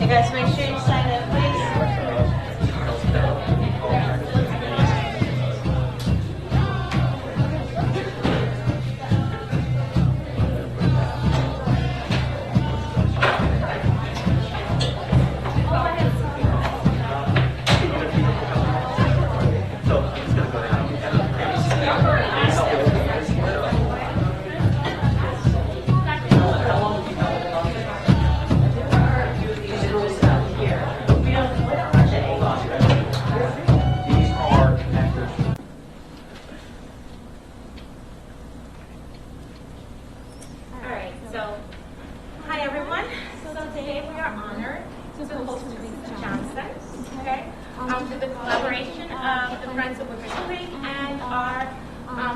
You guys make sure you sign in, please. Theresa Johnson, okay, through the collaboration of the Friends of Wickers Creek and our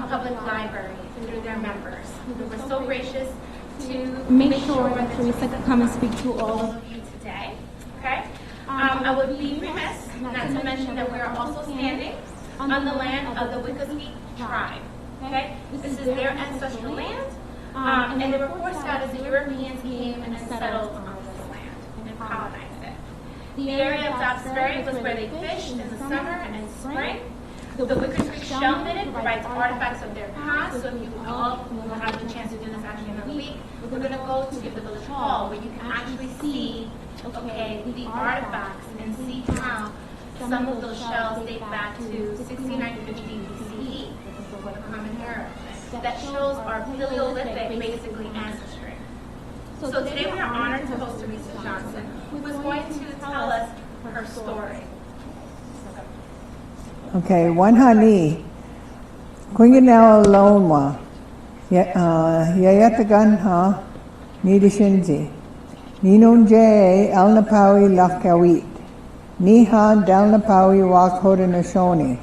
public library through their members, who were so gracious to make sure that Theresa could come and speak to all of you today, okay. I would be remiss not to mention that we are also standing on the land of the Wickers Creek tribe, okay. This is their ancestral land, and they were forced out as the Europeans came and settled on this land and colonized it. The area of Dobbs Ferry was where they fished in the summer and spring. The Wickers Creek Shell Minute provides artifacts of their past, so if you all will have the chance to do this actually another week, we're going to go to the village hall where you can actually see, okay, the artifacts and see how some of those shells date back to 6950 BCE before the Common Era. That shows our Paleolithic, basically, ancestry. So today we are honored to host Theresa Johnson, who is going to tell us her story. Okay, one honey. Kwinginel Loma. Yayatagan ha. Nidishinzi. Ninunje Elnapawi Lakawit. Niha Delnapawi Wakhodanashoni.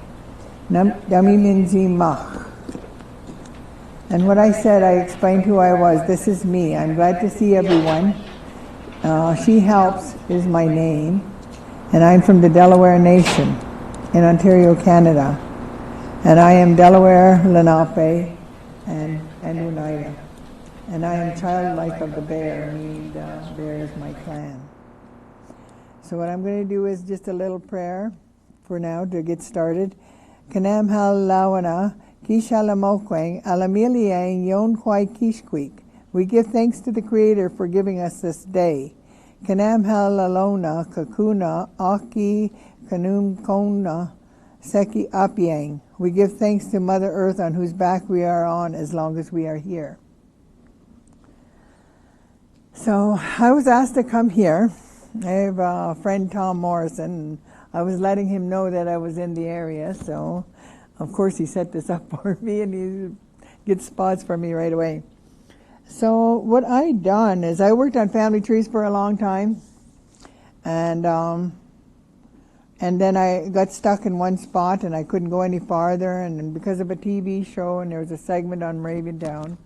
Damiminzi Mach. And what I said, I explained who I was. This is me. I'm glad to see everyone. She Helps is my name. And I'm from the Delaware Nation in Ontario, Canada. And I am Delaware, Lenape, and Oneida. And I am childlife of the bear, meaning the bear is my clan. So what I'm going to do is just a little prayer for now to get started. Kanam hal lawana, kishalamokwe, alamiliang yon huay kishkwik. We give thanks to the Creator for giving us this day. Kanam hal lalona, kakuna, aki, kanum kona, seki apyang. We give thanks to Mother Earth on whose back we are on as long as we are here. So I was asked to come here. I have a friend, Tom Morrison. I was letting him know that I was in the area, so of course he set this up for me and he gets spots for me right away. So what I done is I worked on family trees for a long time, and then I got stuck in one spot and I couldn't go any farther, and because of a TV show, and there was a segment on Raventown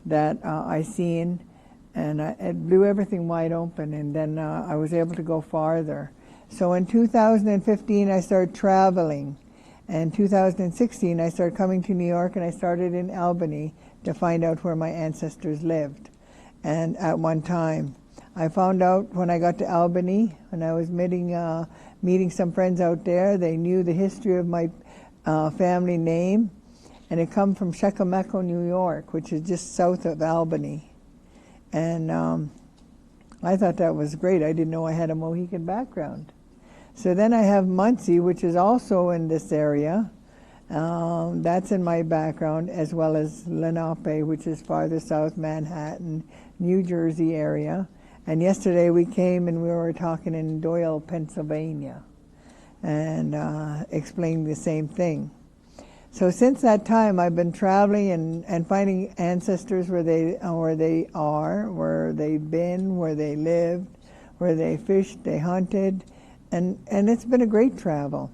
that I seen, and it blew everything wide open, and then I was able to go farther. So in 2015 I started traveling, and 2016 I started coming to New York, and I started in Albany to find out where my ancestors lived. And at one time I found out when I got to Albany, when I was meeting some friends out there, they knew the history of my family name, and it come from Checameco, New York, which is just south of Albany. And I thought that was great. I didn't know I had a Mohican background. So then I have Munsee, which is also in this area. That's in my background, as well as Lenape, which is farther south, Manhattan, New Jersey area. And yesterday we came and we were talking in Doyle, Pennsylvania, and explaining the same thing. So since that time, I've been traveling and finding ancestors where they are, where they've been, where they lived, where they fished, they hunted, and it's been a great travel.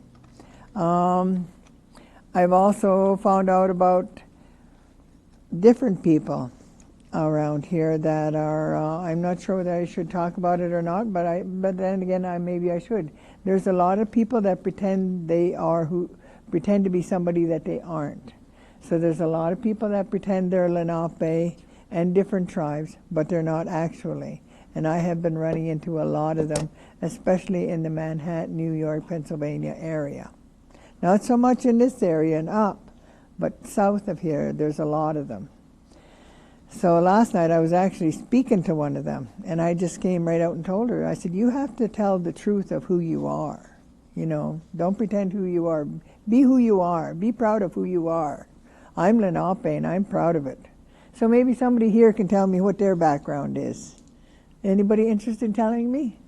I've also found out about different people around here that are, I'm not sure whether I should talk about it or not, but then again, maybe I should. There's a lot of people that pretend to be somebody that they aren't. So there's a lot of people that pretend they're Lenape and different tribes, but they're not actually. And I have been running into a lot of them, especially in the Manhattan, New York, Pennsylvania area. Not so much in this area and up, but south of here, there's a lot of them. So last night I was actually speaking to one of them, and I just came right out and told her, I said, you have to tell the truth of who you are. You know, don't pretend who you are. Be who you are. Be proud of who you are. I'm Lenape, and I'm proud of it. So maybe somebody here can tell me what their background is. Anybody interested in telling me?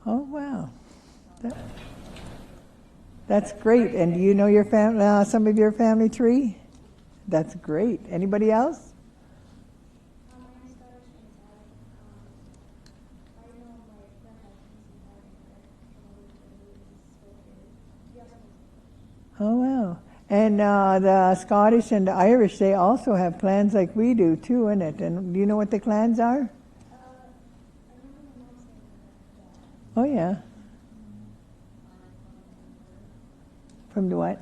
Oh, wow. That's great. And do you know your some of your family tree? That's great. Anybody else? Oh, wow. And the Scottish and the Irish, they also have clans like we do, too, in it. And do you know what the clans are? Oh, yeah. From the what?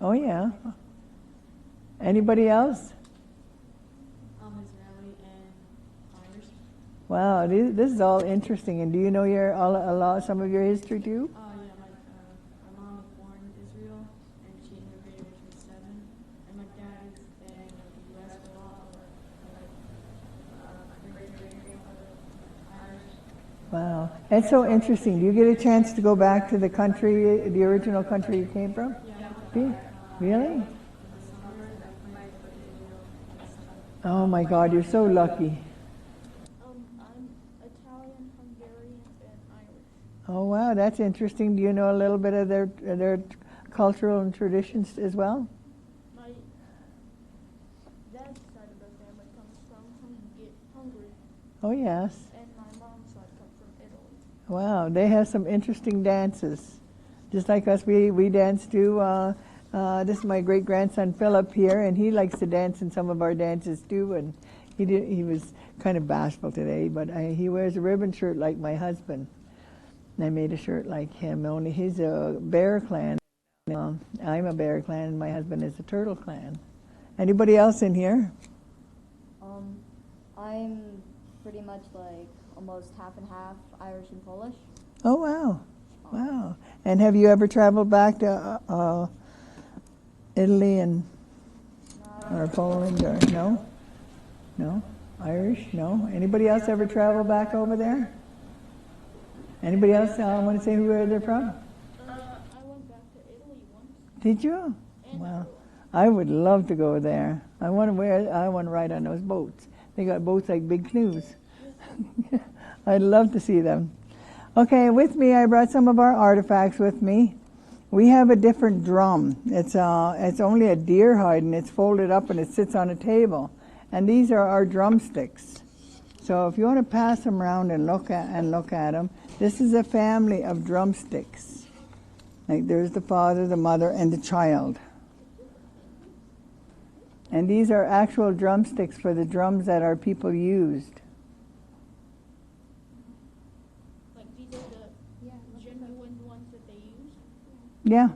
Oh, yeah. Anybody else? Israeli and Irish. Wow, this is all interesting. And do you know some of your history, too? Yeah, my mom was born in Israel, and she immigrated when she was 7. And my dad is in the U.S. for a while, Irish. Wow, that's so interesting. Do you get a chance to go back to the country, the original country you came from? Yeah. Really? Oh my God, you're so lucky. I'm Italian, Hungarian, and Irish. Oh wow, that's interesting. Do you know a little bit of their cultural and traditions as well? My dad's side of the family comes from Hungary, Oh yes. and my mom's side comes from Italy. Wow, they have some interesting dances. Just like us, we dance too. This is my great-grandson Philip here, and he likes to dance in some of our dances too. And he was kind of bashful today, but he wears a ribbon shirt like my husband. And I made a shirt like him, only he's a Bear Clan. I'm a Bear Clan, and my husband is a Turtle Clan. Anybody else in here? I'm pretty much like almost half and half Irish and Polish. Oh, wow. Wow. And have you ever traveled back to Italy or Poland or no? No? Irish? No? Anybody else ever travel back over there? Anybody else want to say where they're from? I went back to Italy once. Did you? Wow. I would love to go there. I want to ride on those boats. They got boats like big canoes. I'd love to see them. Okay, with me I brought some of our artifacts with me. We have a different drum. It's only a deer hide, and it's folded up and it sits on a table. And these are our drumsticks. So if you want to pass them around and look at them, this is a family of drumsticks. Like there's the father, the mother, and the child. And these are actual drumsticks for the drums that our people used. Like these are the genuine ones that they use. Yeah.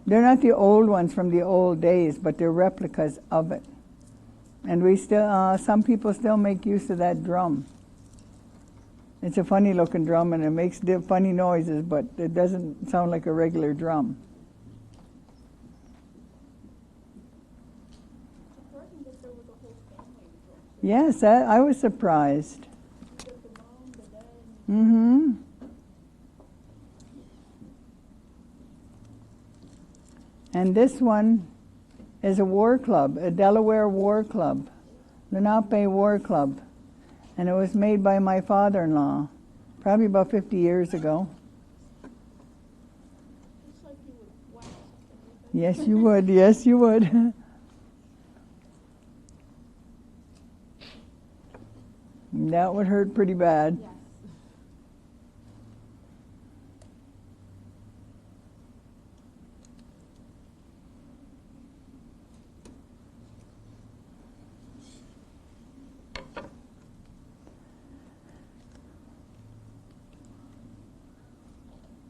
They're not the old ones from the old days, but they're replicas of it. And we still, some people still make use of that drum. It's a funny looking drum, and it makes funny noises, but it doesn't sound like a regular drum. Surprising that there was a whole family of drums. Yes, I was surprised. The mom, the dad, Mm-hmm. And this one is a war club, a Delaware war club, Lenape war club. And it was made by my father-in-law, probably about 50 years ago. it's like you would wax something with it. Yes, you would. Yes, you would. That would hurt pretty bad. Yes.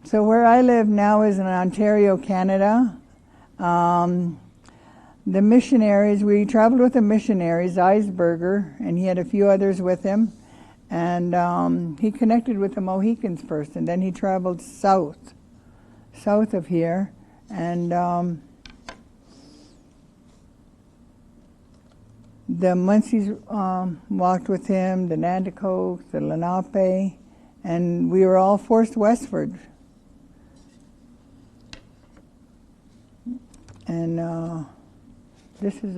So where I live now is in Ontario, Canada. the missionaries, we traveled with the missionaries, Eisberger, and he had a few others with him. And he connected with the Mohicans first, and then he traveled south of here. And the Munsees walked with him, the Nanticokes, the Lenape, and we were all forced westward. And this is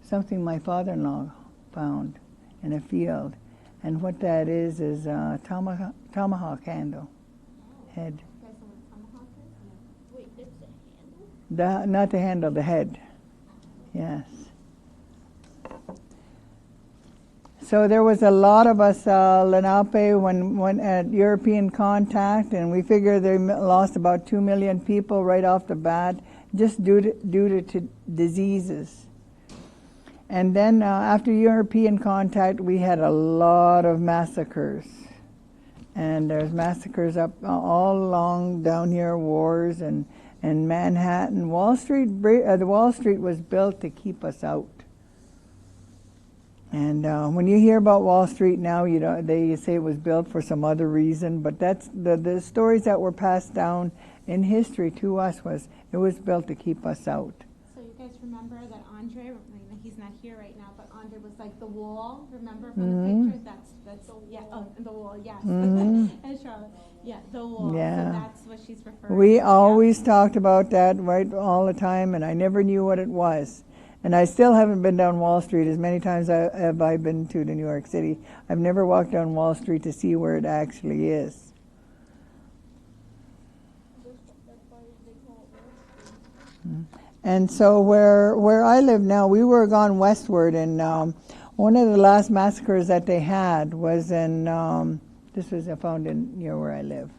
something my father-in-law found in a field. And what that is tomahawk handle, head. Wait, that's the handle? Not the handle, the head. Yes. So there was a lot of us Lenape when at European contact, and we figure they lost about 2 million people right off the bat, just due to diseases. And then after European contact, we had a lot of massacres. And there's massacres up all along down here, wars and Manhattan. Wall Street, the Wall Street was built to keep us out. And when you hear about Wall Street now, they say it was built for some other reason, but that's the stories that were passed down in history to us was it was built to keep us out. So you guys remember that Andre, he's not here right now, but Andre was like the wall, remember from the picture? That's yeah, the wall, yes. And Charlotte, yeah, the wall. Yeah. So that's what she's referring to. We always talked about that right all the time, and I never knew what it was. And I still haven't been down Wall Street as many times have I been to New York City. I've never walked down Wall Street to see where it actually is. That's why they call it Wall Street. And so where I live now, we were gone westward, and one of the last massacres that they had was in, this was found in near where I live.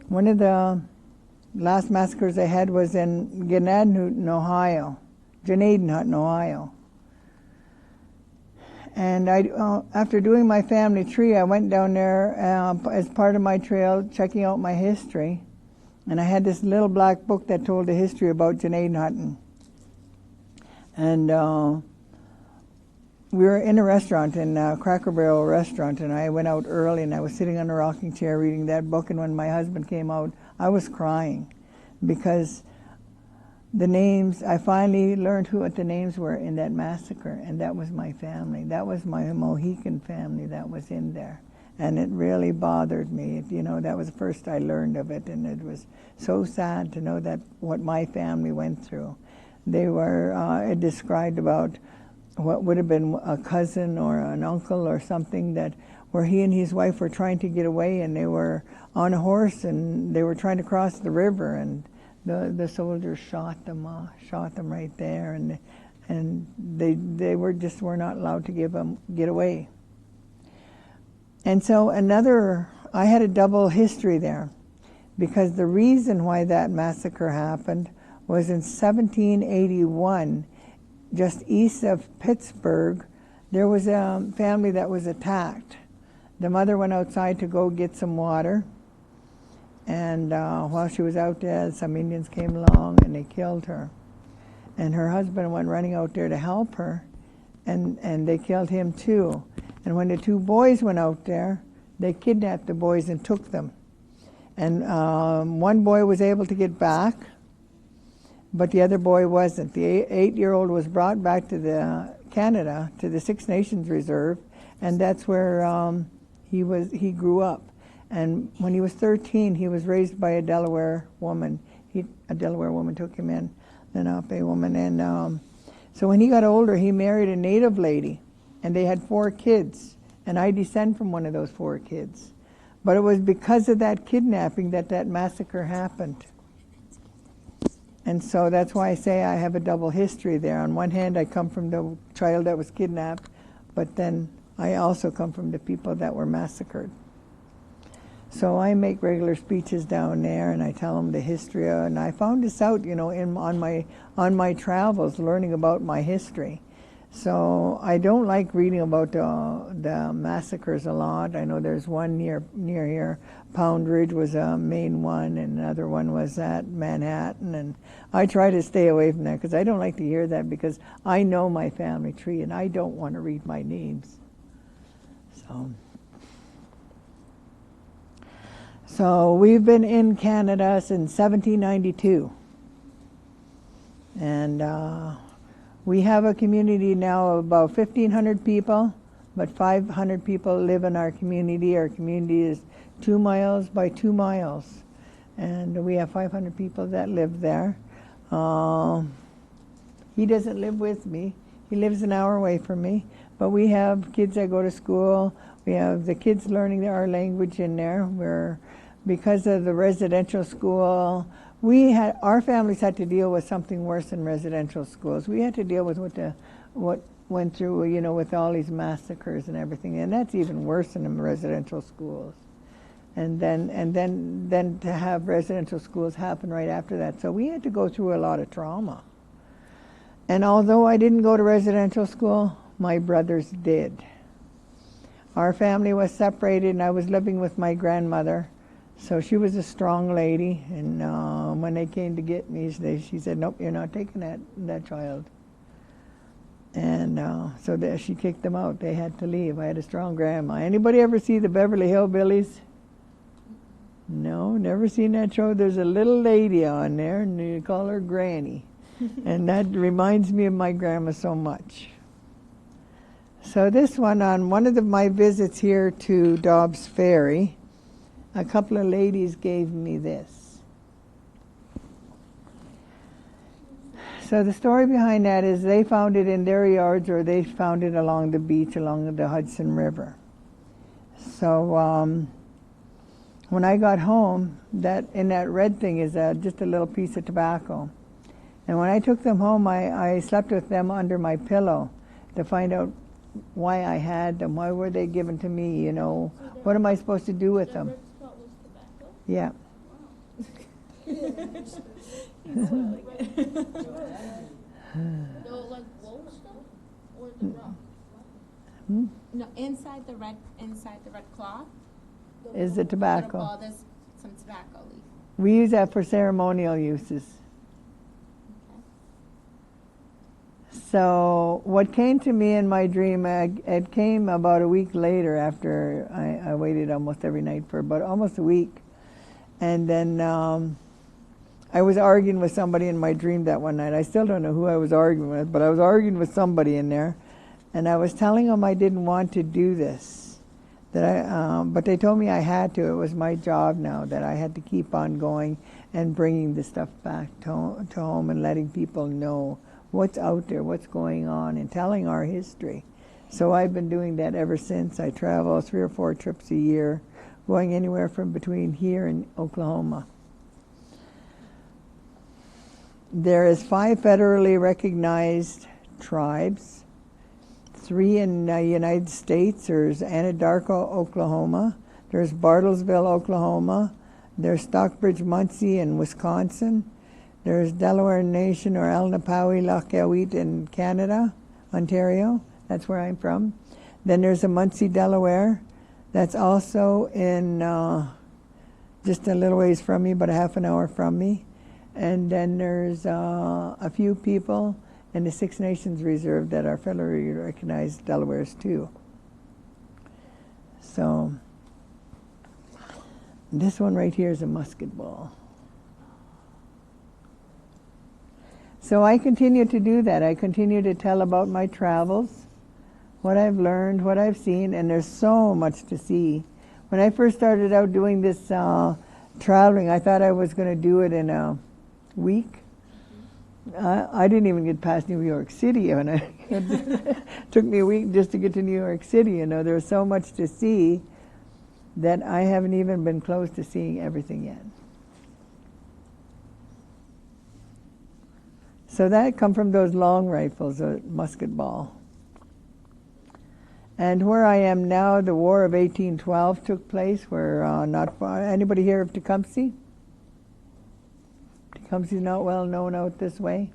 One of the last massacres they had was in Gnadenhutten, Ohio. And after doing my family tree, I went down there as part of my trail, checking out my history. And I had this little black book that told the history about Gnadenhutten. And we were in a restaurant, in Cracker Barrel restaurant, and I went out early, and I was sitting on a rocking chair reading that book, and when my husband came out, I was crying because the names, I finally learned what the names were in that massacre, and that was my family. That was my Mohican family that was in there. And it really bothered me. That was the first I learned of it, and it was so sad to know that what my family went through. They were, it described about what would have been a cousin or an uncle or something where he and his wife were trying to get away, and they were on a horse, and they were trying to cross the river, and the soldiers shot them right there, and they were not allowed to get away. And so I had a double history there, because the reason why that massacre happened was in 1781, just east of Pittsburgh, there was a family that was attacked. The mother went outside to go get some water, and while she was out there, some Indians came along and they killed her. And her husband went running out there to help her, and they killed him too. And when the two boys went out there, they kidnapped the boys and took them. And one boy was able to get back, but the other boy wasn't. The 8-year-old was brought back to Canada, to the Six Nations Reserve, and that's where he grew up. And when he was 13, he was raised by a Delaware woman. A Delaware woman took him in, Lenape woman. And so when he got older, he married a native lady, and they had 4 kids. And I descend from one of those 4 kids. But it was because of that kidnapping that massacre happened. And so that's why I say I have a double history there. On one hand, I come from the child that was kidnapped, but then I also come from the people that were massacred. So I make regular speeches down there, and I tell them the history. And I found this out, on my travels, learning about my history. So I don't like reading about the massacres a lot. I know there's one near here. Pound Ridge was a main one, and another one was at Manhattan. And I try to stay away from that because I don't like to hear that, because I know my family tree and I don't want to read my names. So we've been in Canada since 1792. And we have a community now of about 1,500 people, but 500 people live in our community. Our community is 2 miles by 2 miles, and we have 500 people that live there. He doesn't live with me. He lives an hour away from me, but we have kids that go to school. We have the kids learning our language in there. Because of the residential school, our families had to deal with something worse than residential schools. We had to deal with what went through, with all these massacres and everything, and that's even worse than the residential schools. And then to have residential schools happen right after that, so we had to go through a lot of trauma. And although I didn't go to residential school, my brothers did. Our family was separated, and I was living with my grandmother. So she was a strong lady, and when they came to get me, she said, "Nope, you're not taking that child." And so she kicked them out. They had to leave. I had a strong grandma. Anybody ever see the Beverly Hillbillies? No, never seen that show. There's a little lady on there, and you call her Granny. And that reminds me of my grandma so much. So this one, on one of my visits here to Dobbs Ferry, a couple of ladies gave me this. So the story behind that is they found it in their yards, or they found it along the beach, along the Hudson River. So when I got home, in that red thing is just a little piece of tobacco. And when I took them home, I slept with them under my pillow to find out why I had them. Why were they given to me? What am I supposed to do with them? Yeah. Like wool stuff or the rock? No, inside the red cloth. Is the tobacco. Oh, there's some tobacco leaf. We use that for ceremonial uses. So what came to me in my dream, it came about a week later after I waited almost every night for about almost a week. And then I was arguing with somebody in my dream that one night. I still don't know who I was arguing with, but I was arguing with somebody in there. And I was telling them I didn't want to do this. But they told me I had to. It was my job now, that I had to keep on going and bringing the stuff back to home and letting people know what's out there, what's going on, and telling our history. So I've been doing that ever since. I travel 3 or 4 trips a year, going anywhere from between here and Oklahoma. There is 5 federally recognized tribes, 3 in the United States. There's Anadarko, Oklahoma. There's Bartlesville, Oklahoma. There's Stockbridge, Munsee in Wisconsin. There's Delaware Nation, or Alnapawi Lakawit in Canada, Ontario. That's where I'm from. Then there's a Munsee, Delaware. That's also in just a little ways from me, about a half an hour from me. And then there's a few people in the Six Nations Reserve that are federally recognized Delawares too. So this one right here is a musket ball. So I continue to do that. I continue to tell about my travels, what I've learned, what I've seen, and there's so much to see. When I first started out doing this traveling, I thought I was going to do it in a week. I didn't even get past New York City, and it took me a week just to get to New York City. There's so much to see that I haven't even been close to seeing everything yet. So that come from those long rifles, a musket ball. And where I am now, the War of 1812 took place. We're not far. Anybody hear of Tecumseh? Tecumseh's not well known out this way.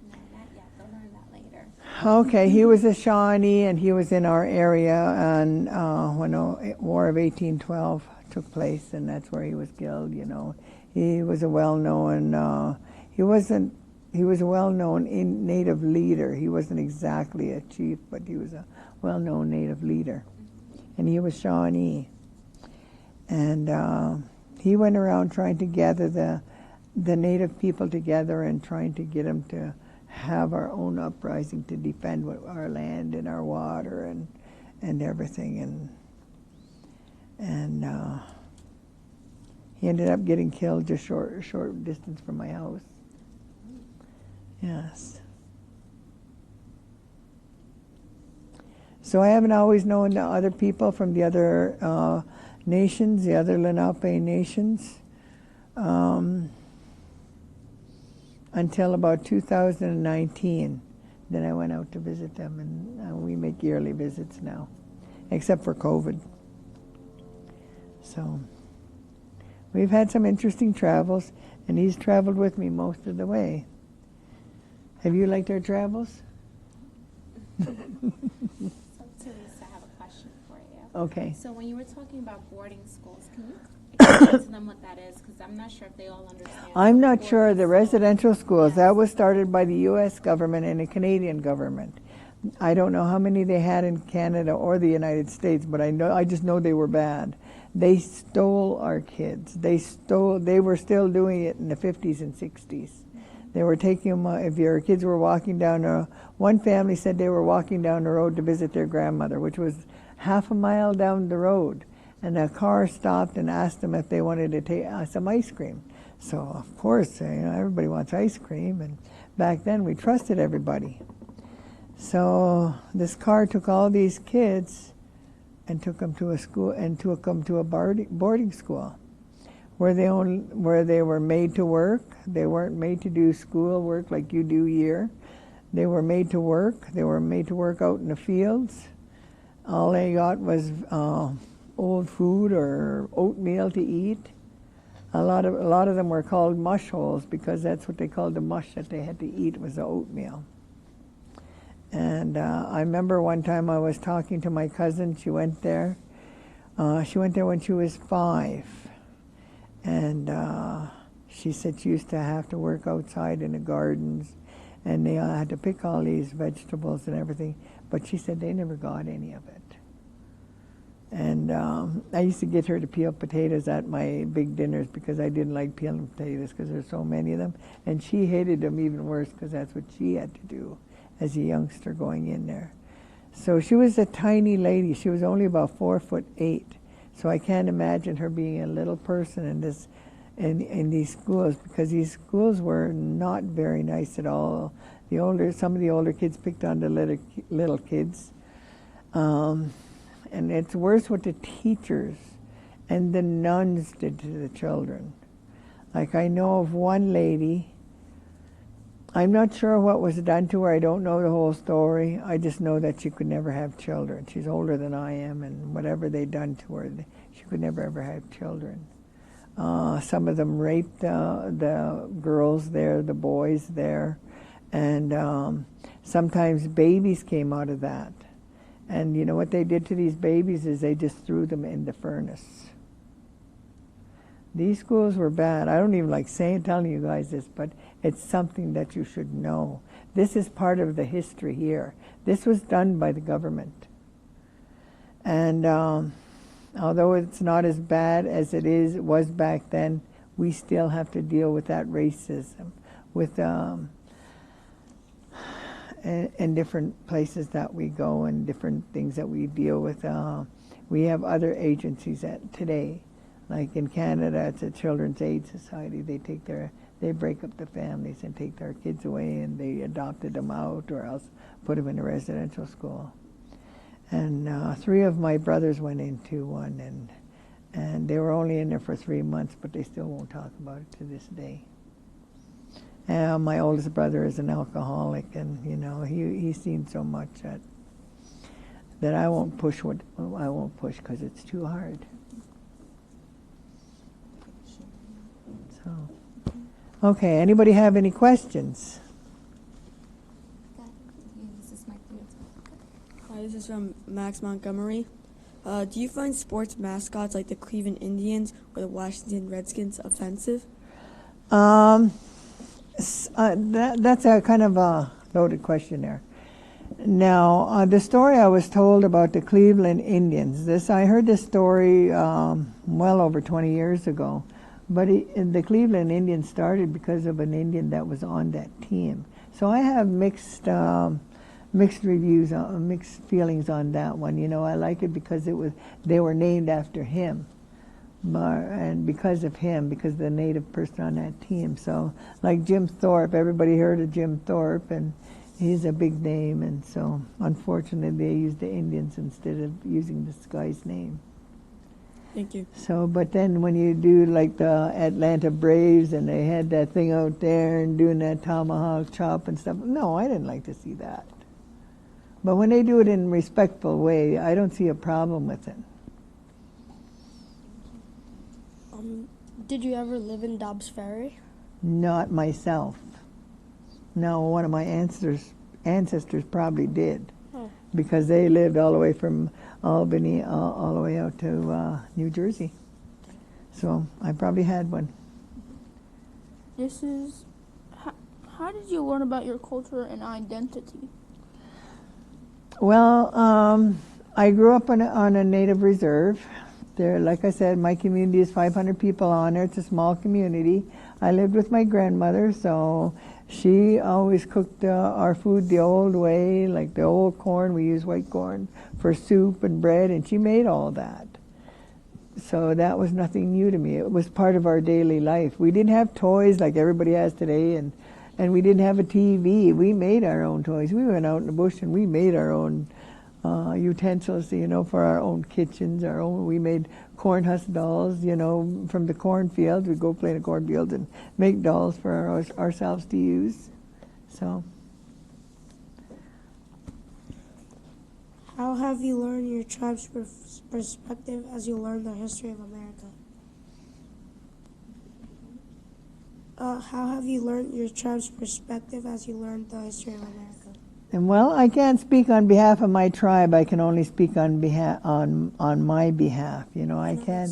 No, not yet. They'll learn that later. Okay, he was a Shawnee, and he was in our area, and when the War of 1812 took place, and that's where he was killed. You know, he was a well-known. He was a well-known Native leader. He wasn't exactly a chief, but he was a well-known Native leader, and he was Shawnee, and he went around trying to gather the Native people together and trying to get them to have our own uprising to defend our land and our water and everything, and he ended up getting killed just short distance from my house. Yes. So I haven't always known the other people from the other nations, the other Lenape nations. Until about 2019. Then I went out to visit them, and we make yearly visits now, except for COVID. So we've had some interesting travels, and he's traveled with me most of the way. Have you liked our travels? So, Theresa, I have a question for you. Okay. So when you were talking about boarding schools, can you explain to them what that is? Because I'm not sure if they all understand. I'm not sure. Boarding The schools. residential schools, Yes. that was started by the U.S. government and the Canadian government. I don't know how many they had in Canada or the United States, but I just know they were bad. They stole our kids. They were still doing it in the 50s and 60s. They were taking them, if your kids were walking down, one family said they were walking down the road to visit their grandmother, which was half a mile down the road. And a car stopped and asked them if they wanted to take some ice cream. So, of course, everybody wants ice cream. And back then, we trusted everybody. So this car took all these kids and took them to a school and took them to a boarding school where they were made to work. They weren't made to do school work like you do here. They were made to work. They were made to work out in the fields. All they got was old food or oatmeal to eat. A lot of them were called mush holes because that's what they called the mush that they had to eat was the oatmeal. And I remember one time I was talking to my cousin. She went there. She went there when she was 5. And she said she used to have to work outside in the gardens, and they had to pick all these vegetables and everything. But she said they never got any of it. And I used to get her to peel potatoes at my big dinners because I didn't like peeling potatoes because there's so many of them. And she hated them even worse because that's what she had to do as a youngster going in there. So she was a tiny lady. She was only about 4'8". So I can't imagine her being a little person in these schools, because these schools were not very nice at all. Some of the older kids picked on the little kids. And it's worse what the teachers and the nuns did to the children. Like I know of one lady, I'm not sure what was done to her. I don't know the whole story. I just know that she could never have children. She's older than I am, and whatever they'd done to her, she could never ever have children. Some of them raped the girls there, the boys there, and sometimes babies came out of that. And you know what they did to these babies is they just threw them in the furnace. These schools were bad. I don't even like telling you guys this, but it's something that you should know. This is part of the history here. This was done by the government. And although it's not as bad as it was back then, we still have to deal with that racism with in different places that we go and different things that we deal with. We have other agencies today. Like in Canada, it's a Children's Aid Society. They break up the families and take their kids away, and they adopted them out or else put them in a residential school. And 3 of my brothers went into one, and they were only in there for 3 months, but they still won't talk about it to this day. My oldest brother is an alcoholic, and he's seen so much that I won't push because it's too hard. So, okay. Anybody have any questions? This is my Hi, this is from Max Montgomery. Do you find sports mascots like the Cleveland Indians or the Washington Redskins offensive? That's a kind of a loaded question there. Now, the story I was told about the Cleveland Indians, I heard this story well over 20 years ago, but the Cleveland Indians started because of an Indian that was on that team. So I have mixed reviews, mixed feelings on that one. You know, I like it because they were named after him, and because of him, because of the native person on that team. So, like Jim Thorpe, everybody heard of Jim Thorpe, and he's a big name, and so unfortunately they used the Indians instead of using this guy's name. Thank you. So, but then when you do like the Atlanta Braves and they had that thing out there and doing that tomahawk chop and stuff, no, I didn't like to see that. But when they do it in a respectful way, I don't see a problem with it. Did you ever live in Dobbs Ferry? Not myself. No, one of my ancestors probably did, because they lived all the way from Albany all the way out to New Jersey. So I probably had one. This is, how did you learn about your culture and identity? Well, I grew up on a native reserve. There, like I said, my community is 500 people on there. It's a small community. I lived with my grandmother, so she always cooked our food the old way, like the old corn. We use white corn for soup and bread, and she made all that. So that was nothing new to me. It was part of our daily life. We didn't have toys like everybody has today, and we didn't have a TV. We made our own toys. We went out in the bush and we made our own utensils, you know, for our own kitchens, our own. We made corn husk dolls, you know, from the cornfield. We'd go play in the cornfield and make dolls for ourselves to use. So. How have you learned your tribe's perspective as you learn the history of America? How have you learned your tribe's perspective as you learned the history of America? And well, I can't speak on behalf of my tribe. I can only speak on my behalf. You know, I can't.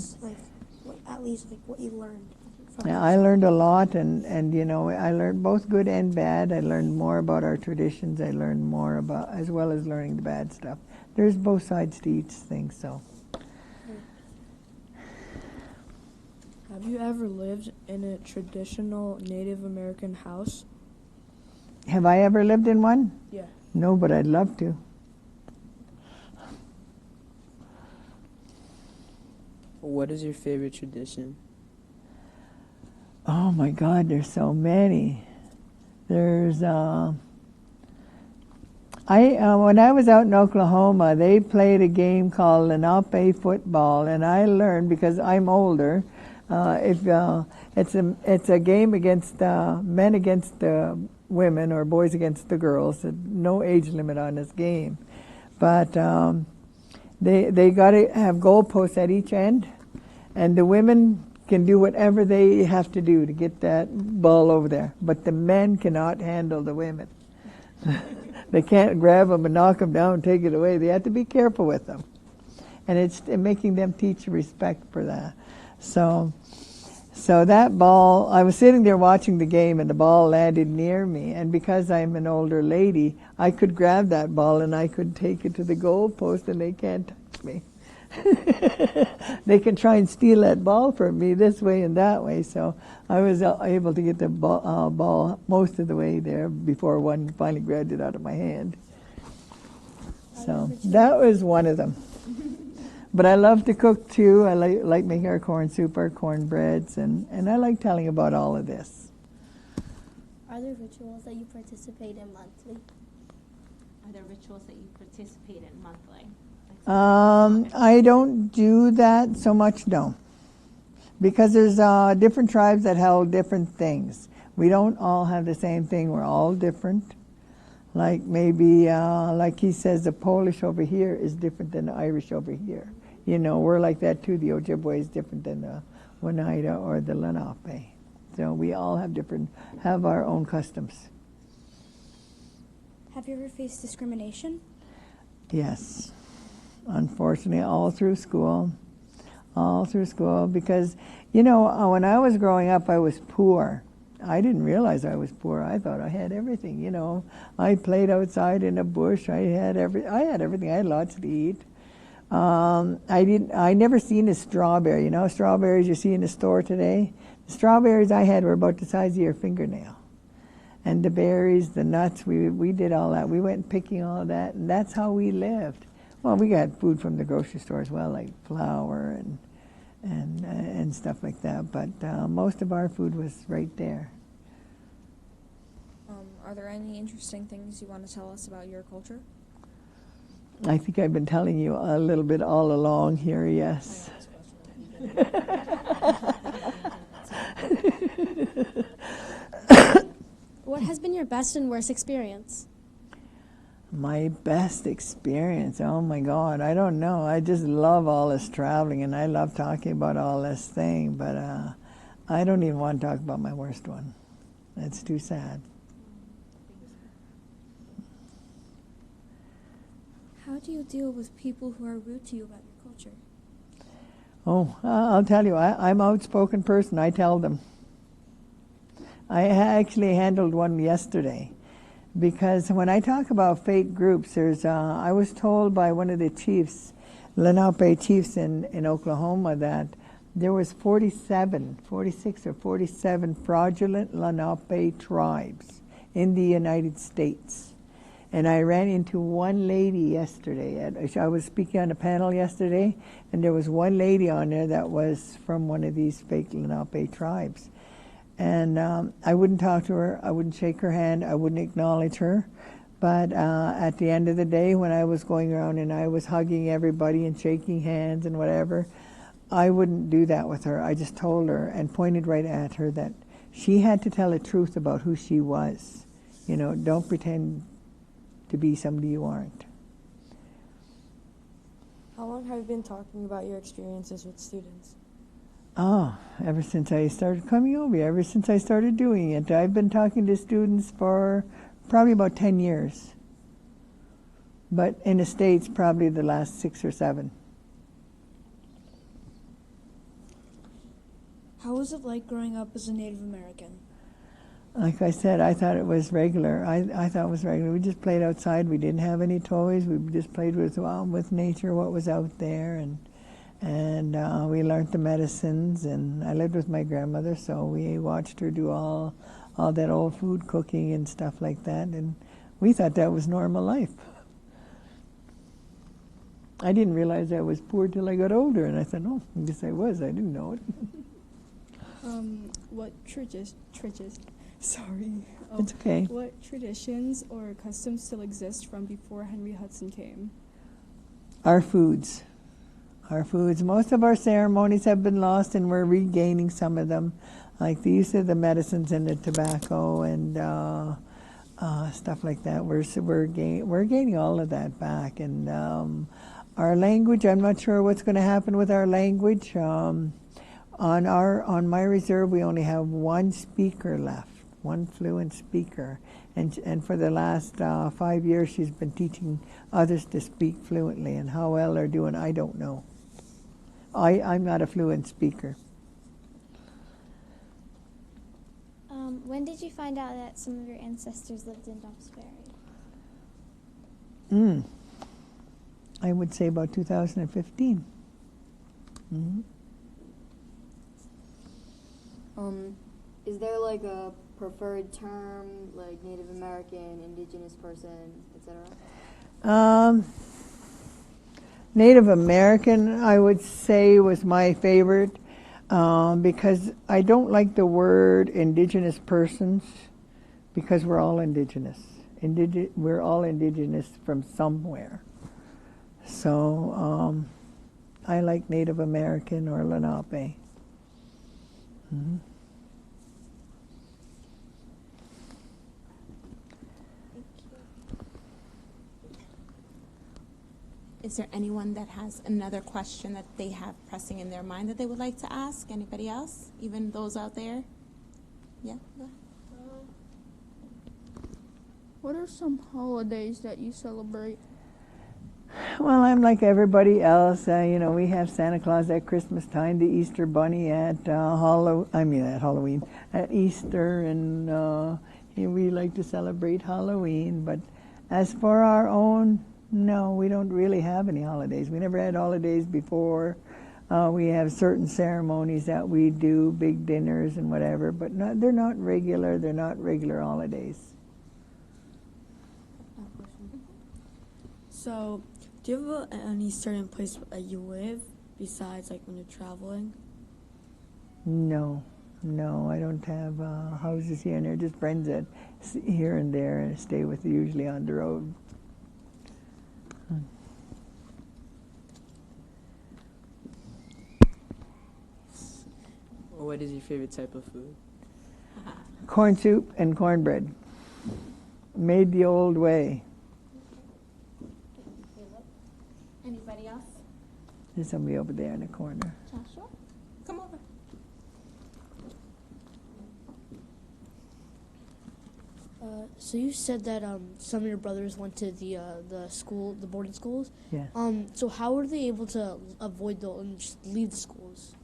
At least what you learned. Yeah, I learned a lot, and you know, I learned both good and bad. I learned more about our traditions. I learned more about, as well as learning the bad stuff. There's both sides to each thing. So. Have you ever lived in a traditional Native American house? Have I ever lived in one? Yeah. No, but I'd love to. What is your favorite tradition? Oh my God, there's so many. There's when I was out in Oklahoma, they played a game called Lenape football, and I learned, because I'm older, it's a game against men against women, or boys against the girls. No age limit on this game, but they got to have goalposts at each end, and the women can do whatever they have to do to get that ball over there, but the men cannot handle the women. They can't grab them and knock them down and take it away. They have to be careful with them, and it's making them teach respect for that. So that ball, I was sitting there watching the game, and the ball landed near me, and because I'm an older lady, I could grab that ball and I could take it to the goal post, and they can't touch me. They can try and steal that ball from me this way and that way, so I was able to get the ball most of the way there before one finally grabbed it out of my hand. So that was one of them. But I love to cook too. I like making our corn soup, our cornbreads, and I like telling about all of this. Are there rituals that you participate in monthly? Are there rituals that you participate in monthly? I don't do that so much, no. Because there's different tribes that held different things. We don't all have the same thing. We're all different. Like maybe, like he says, the Polish over here is different than the Irish over here. You know, we're like that too. The Ojibwe is different than the Oneida or the Lenape. So we all have our own customs. Have you ever faced discrimination? Yes. Unfortunately, all through school, because, you know, when I was growing up, I was poor. I didn't realize I was poor. I thought I had everything, you know. I played outside in a bush. I had everything. I had lots to eat. I never seen a strawberry. You know, strawberries you see in the store today. The strawberries I had were about the size of your fingernail. And the berries, the nuts, we did all that. We went picking all of that, and that's how we lived. Well, we got food from the grocery store as well, like flour and stuff like that. But most of our food was right there. Are there any interesting things you want to tell us about your culture? I think I've been telling you a little bit all along here, yes. What has been your best and worst experience? My best experience, oh my God, I don't know. I just love all this traveling, and I love talking about all this thing, but I don't even want to talk about my worst one. It's too sad. How do you deal with people who are rude to you about your culture? Oh, I'll tell you, I'm an outspoken person. I tell them. I actually handled one yesterday, because when I talk about fake groups, I was told by one of the chiefs, Lenape chiefs in Oklahoma, that there was 46 or 47 fraudulent Lenape tribes in the United States. And I ran into one lady yesterday. I was speaking on a panel yesterday, and there was one lady on there that was from one of these fake Lenape tribes. And I wouldn't talk to her. I wouldn't shake her hand. I wouldn't acknowledge her. But at the end of the day, when I was going around and I was hugging everybody and shaking hands and whatever, I wouldn't do that with her. I just told her and pointed right at her that she had to tell the truth about who she was. You know, don't pretend to be somebody you aren't. How long have you been talking about your experiences with students? Oh, ever since I started coming over here, ever since I started doing it. I've been talking to students for probably about 10 years. But in the States, probably the last 6 or 7. How was it like growing up as a Native American? Like I said, I thought it was regular. I thought it was regular. We just played outside. We didn't have any toys. We just played with nature, what was out there, and we learned the medicines. And I lived with my grandmother, so we watched her do all that old food cooking and stuff like that. And we thought that was normal life. I didn't realize I was poor till I got older, and I said, "Oh, I guess I was. I didn't know it." It's okay. What traditions or customs still exist from before Henry Hudson came? Our foods. Most of our ceremonies have been lost, and we're regaining some of them, like the use of the medicines and the tobacco and stuff like that. We're gaining all of that back, and our language. I'm not sure what's going to happen with our language. On my reserve, we only have one speaker left, one fluent speaker, and for the last 5 years, she's been teaching others to speak fluently. And how well they're doing, I don't know. I'm not a fluent speaker. When did you find out that some of your ancestors lived in Dobbs Ferry? I would say about 2015. Mm-hmm. Is there like a preferred term, like Native American, indigenous person, etc.? Native American, I would say, was my favorite because I don't like the word indigenous persons because we're all indigenous. We're all indigenous from somewhere. So I like Native American or Lenape. Mm-hmm. Is there anyone that has another question that they have pressing in their mind that they would like to ask? Anybody else? Even those out there? Yeah, go ahead. What are some holidays that you celebrate? Well, I'm like everybody else. We have Santa Claus at Christmas time, the Easter Bunny at Halloween, at Easter, and we like to celebrate Halloween. But as for our own, no, we don't really have any holidays. We never had holidays before. We have certain ceremonies that we do, big dinners and whatever, but they're not regular. They're not regular holidays. So, do you have any certain place that you live besides like when you're traveling? No, I don't have houses here and there. Just friends that here and there and stay with, usually on the road. What is your favorite type of food? Corn soup and cornbread, made the old way. Anybody else? There's somebody over there in the corner. Joshua, come over. So you said that some of your brothers went to the school, the boarding schools. Yeah. So how were they able to avoid those and just leave the schools?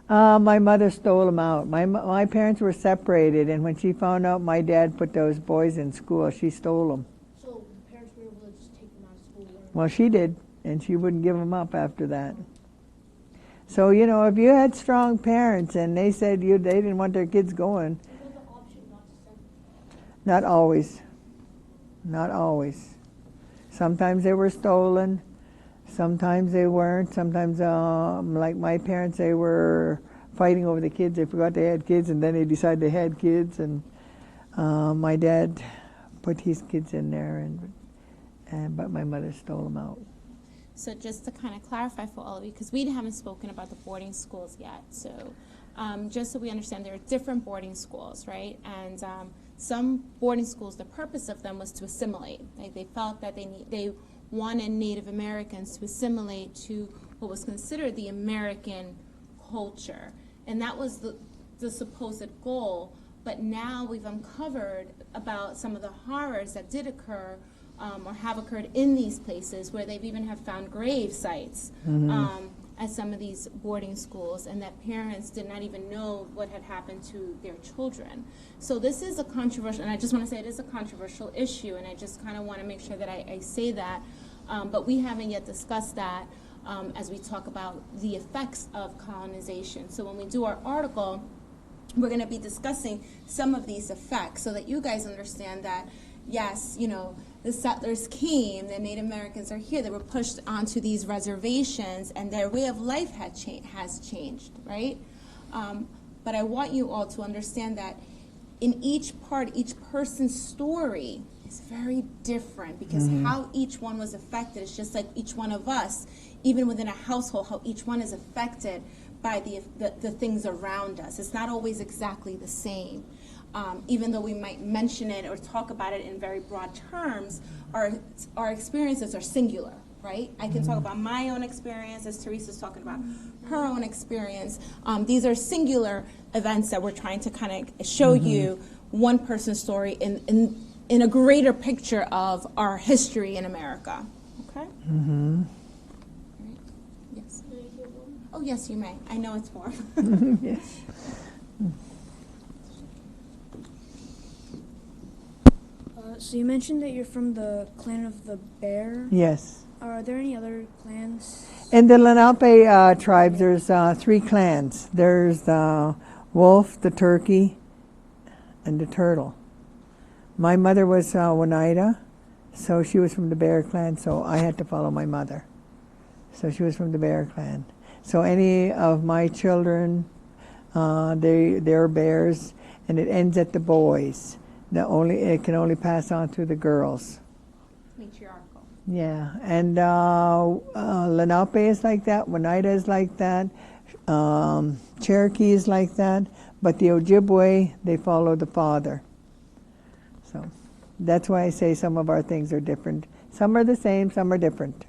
My mother stole them out. My parents were separated, and when she found out my dad put those boys in school, she stole them. So the parents were able to just take them out of school? Well, she did, and she wouldn't give them up after that. So, if you had strong parents and they said they didn't want their kids going. Was the option not to send them? Not always. Not always. Sometimes they were stolen. Sometimes they weren't. Sometimes, like my parents, they were fighting over the kids. They forgot they had kids, and then they decided they had kids. And my dad put his kids in there, but my mother stole them out. So just to kind of clarify for all of you, because we haven't spoken about the boarding schools yet. So just so we understand, there are different boarding schools, right? And some boarding schools, the purpose of them was to assimilate. They felt that they wanted Native Americans to assimilate to what was considered the American culture. And that was the supposed goal. But now we've uncovered about some of the horrors that did occur or have occurred in these places, where they've even have found grave sites at some of these boarding schools, and that parents did not even know what had happened to their children. So this is a controversial, and I just want to say it is a controversial issue, and I just kind of want to make sure that I say that. But we haven't yet discussed that as we talk about the effects of colonization. So when we do our article, we're going to be discussing some of these effects so that you guys understand that, yes, the settlers came, the Native Americans are here, they were pushed onto these reservations, and their way of life has changed, right? But I want you all to understand that in each person's story is very different, because how each one was affected is just like each one of us, even within a household, how each one is affected by the things around us. It's not always exactly the same. Even though we might mention it or talk about it in very broad terms, our experiences are singular, right? I can talk about my own experience as Theresa's talking about her own experience. These are singular events that we're trying to kind of show you one person's story in a greater picture of our history in America. Okay? Mm-hmm. All right. Yes. Oh, yes, you may. I know it's more. Yes. So you mentioned that you're from the clan of the Bear. Yes. Are there any other clans? In the Lenape tribes, there's 3 clans. There's the wolf, the turkey, and the turtle. My mother was Oneida, so she was from the Bear clan, so I had to follow my mother. So she was from the Bear clan. So any of my children, they're bears, and it ends at the boys. It can only pass on through the girls. Matriarchal. Yeah, and Lenape is like that, Oneida is like that, Cherokee is like that, but the Ojibwe, they follow the father. So that's why I say some of our things are different. Some are the same, some are different.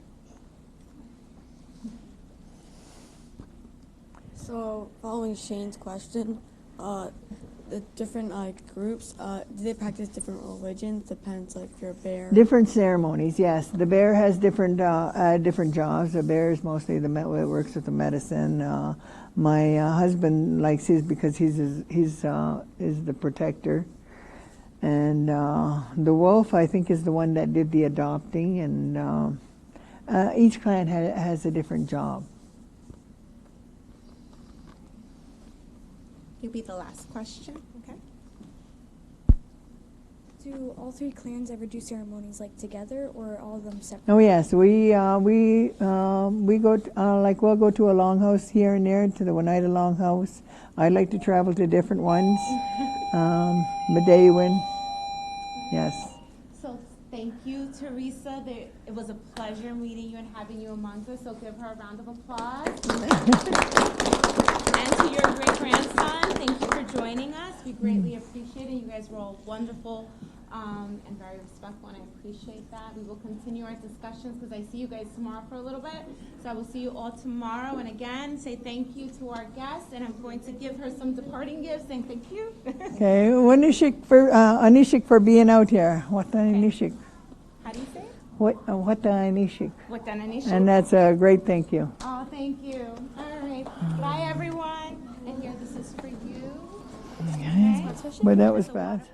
So, following Shane's question, the different groups, do they practice different religions? Depends, like if you're a bear. Different ceremonies, yes. The bear has different different jobs. The bear is mostly works with the medicine. My husband likes his because he's is the protector, and the wolf I think is the one that did the adopting. And each clan has a different job. You'll be the last question. Okay. Do all three clans ever do ceremonies like together, or all of them separate? Oh yes, we go like we'll go to a longhouse here and there, to the Oneida Longhouse. I like to travel to different ones. Medewin, yes. So thank you, Theresa. It was a pleasure meeting you and having you amongst us. So give her a round of applause. And to your great grandson, thank you for joining us. We greatly appreciate it. You guys were all wonderful and very respectful, and I appreciate that. We will continue our discussions because I see you guys tomorrow for a little bit. So I will see you all tomorrow. And again, say thank you to our guests, and I'm going to give her some departing gifts, saying thank you. Okay, Anishik for being out here. What the Anishik? How do you say it? What the Anishik? What done, Anisha? And that's a great thank you. Oh, thank you. All right. Bye, everyone. And here, this is for you. Okay. But that was fast.